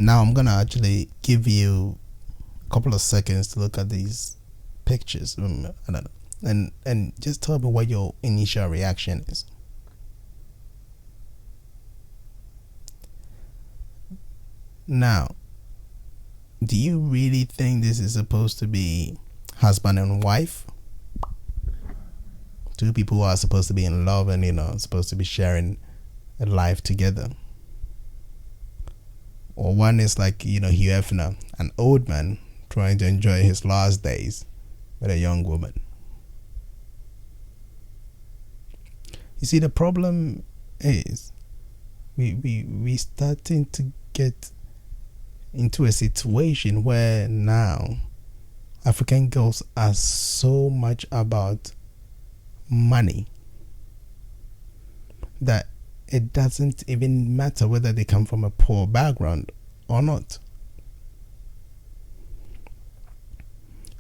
Now I'm gonna actually give you a couple of seconds to look at these pictures. I don't know, and just tell me what your initial reaction is. Now, do you really think this is supposed to be husband and wife? Two people who are supposed to be in love and supposed to be sharing a life together. Or one is like Hugh Hefner, an old man trying to enjoy his last days with a young woman. You see, the problem is we starting to get into a situation where now African girls are so much about money that it doesn't even matter whether they come from a poor background or not.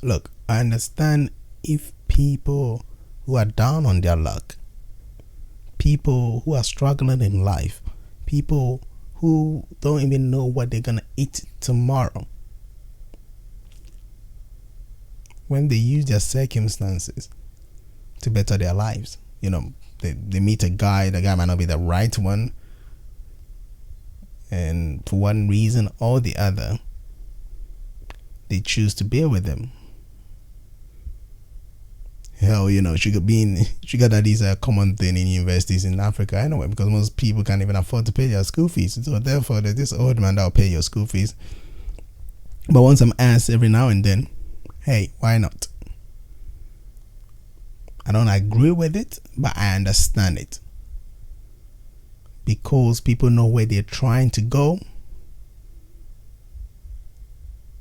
Look, I understand if people who are down on their luck, people who are struggling in life, people who don't even know what they're gonna eat tomorrow, when they use their circumstances to better their lives, they meet a guy, the guy might not be the right one, and for one reason or the other, they choose to be with him. Hell, sugar daddies are a common thing in universities in Africa anyway, because most people can't even afford to pay their school fees. So therefore, there's this old man that'll pay your school fees. But once I'm asked every now and then, hey, why not? I don't agree with it, but I understand it. Because people know where they're trying to go.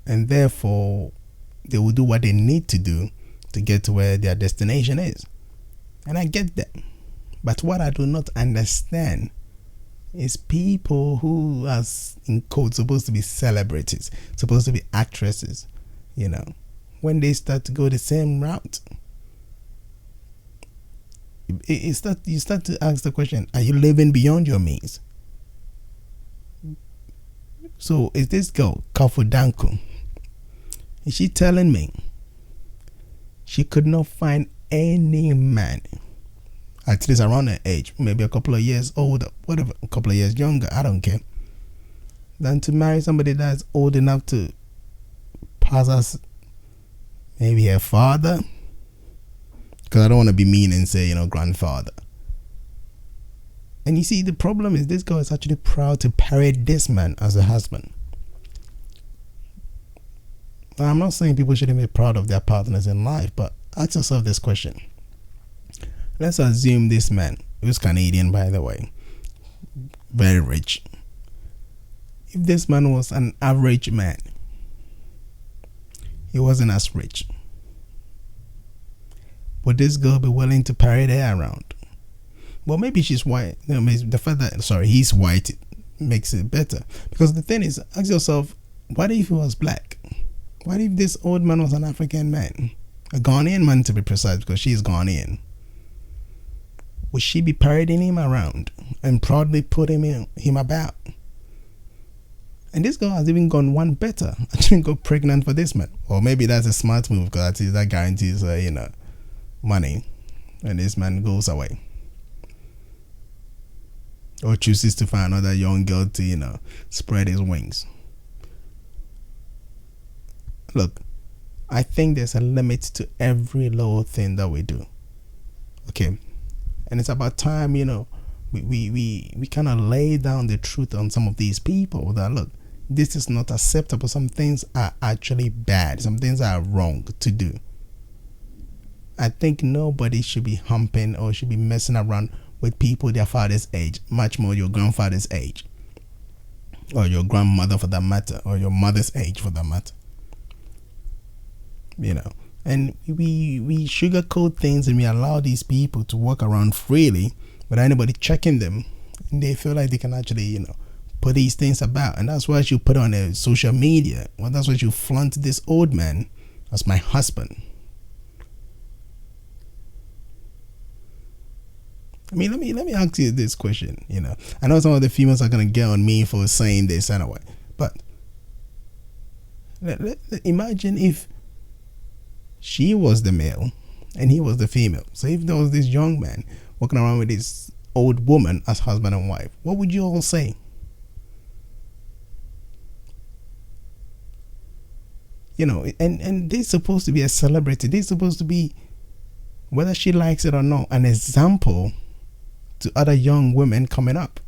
And therefore, they will do what they need to do to get to where their destination is. And I get that. But what I do not understand is people who are, in quotes, supposed to be celebrities, supposed to be actresses, when they start to go the same route. You start to ask the question, are you living beyond your means? So is this girl, Kafui Danku, is she telling me she could not find any man, at least around her age, maybe a couple of years older, whatever, a couple of years younger, I don't care, than to marry somebody that's old enough to pass us maybe her father? Because I don't want to be mean and say, grandfather. And you see, the problem is this girl is actually proud to parade this man as a husband. Now, I'm not saying people shouldn't be proud of their partners in life, but ask yourself this question. Let's assume this man, who's Canadian by the way, very rich. If this man was an average man, he wasn't as rich, would this girl be willing to parade her around? Well, maybe she's white. The fact that, he's white makes it better. Because the thing is, ask yourself, what if he was black? What if this old man was an African man? A Ghanaian man, to be precise, because she's Ghanaian. Would she be parading him around and proudly put him about? And this girl has even gone one better. Actually got pregnant for this man. Or maybe that's a smart move, because that guarantees money. And this man goes away. Or chooses to find another young girl to, spread his wings. Look, I think there's a limit to every little thing that we do. Okay? And it's about time, we kind of lay down the truth on some of these people that, look, this is not acceptable. Some things are actually bad. Some things are wrong to do. I think nobody should be humping or should be messing around with people their father's age, much more your grandfather's age, or your grandmother for that matter, or your mother's age for that matter. And we sugarcoat things and we allow these people to walk around freely without anybody checking them, and they feel like they can actually, put these things about. And that's why you put on a social media. Well, that's why you flaunt this old man as my husband. I mean, let me ask you this question. I know some of the females are gonna get on me for saying this anyway, but Imagine if she was the male and he was the female. So if there was this young man walking around with this old woman as husband and wife, what would you all say? You know, and they're supposed to be a celebrity. They're supposed to be, whether she likes it or not, an example to other young women coming up.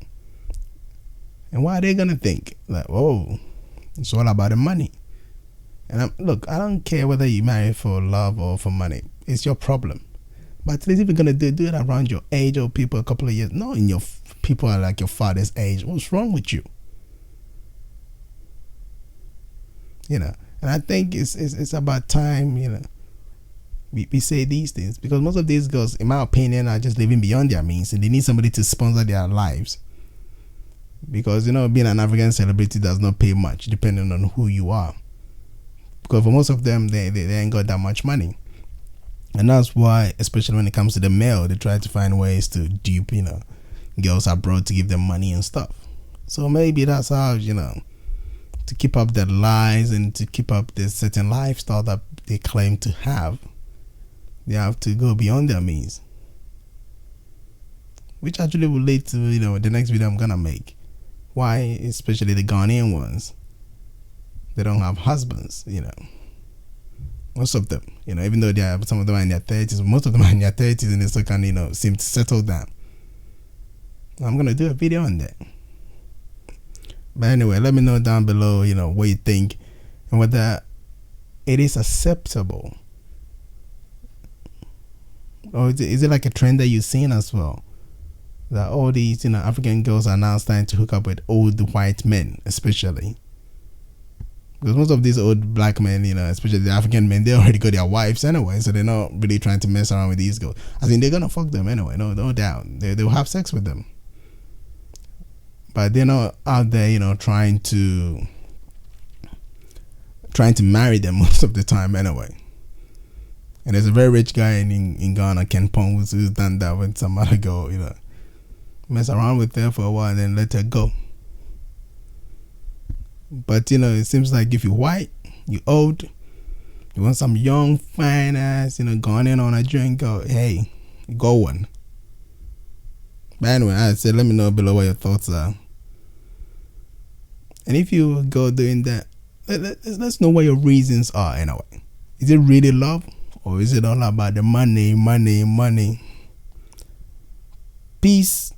And what are they gonna think? Like, oh, it's all about the money. And look, I don't care whether you marry for love or for money. It's your problem. But at least if you're gonna do it around your age or people a couple of years, not in your people are like your father's age. What's wrong with you? You know, and I think it's about time, you know, we say these things, because most of these girls, in my opinion, are just living beyond their means, and they need somebody to sponsor their lives. Because, you know, being an African celebrity does not pay much, depending on who you are. Because for most of them, they ain't got that much money. And that's why, especially when it comes to the male, they try to find ways to dupe, you know, girls abroad to give them money and stuff. So maybe that's how, you know, to keep up their lies and to keep up this certain lifestyle that they claim to have, they have to go beyond their means. Which actually will lead to, you know, the next video I'm gonna make. Why, especially the Ghanaian ones, they don't have husbands, you know. Most of them, you know, even though they have, some of them are in their 30s, most of them are in their 30s and they still can, you know, seem to settle down. I'm gonna do a video on that. But anyway, let me know down below, you know, what you think and whether it is acceptable, or is it like a trend that you've seen as well, that all these, you know, African girls are now starting to hook up with old white men, especially because most of these old black men, you know, especially the African men, they already got their wives anyway, so they're not really trying to mess around with these girls. I mean, they're gonna fuck them anyway, no doubt. They'll have sex with them, but they're not out there, you know, trying to marry them most of the time anyway. And there's a very rich guy in Ghana, Ken Pong, who's done that with some other girl, you know, mess around with her for a while and then let her go. But, you know, it seems like if you're white, you're old, you want some young, fine ass, you know, Ghanaian or Nigerian girl, hey, go one. But anyway, I said, let me know below what your thoughts are. And if you go doing that, let's know what your reasons are anyway. Is it really love? Or is it all about the money? Peace.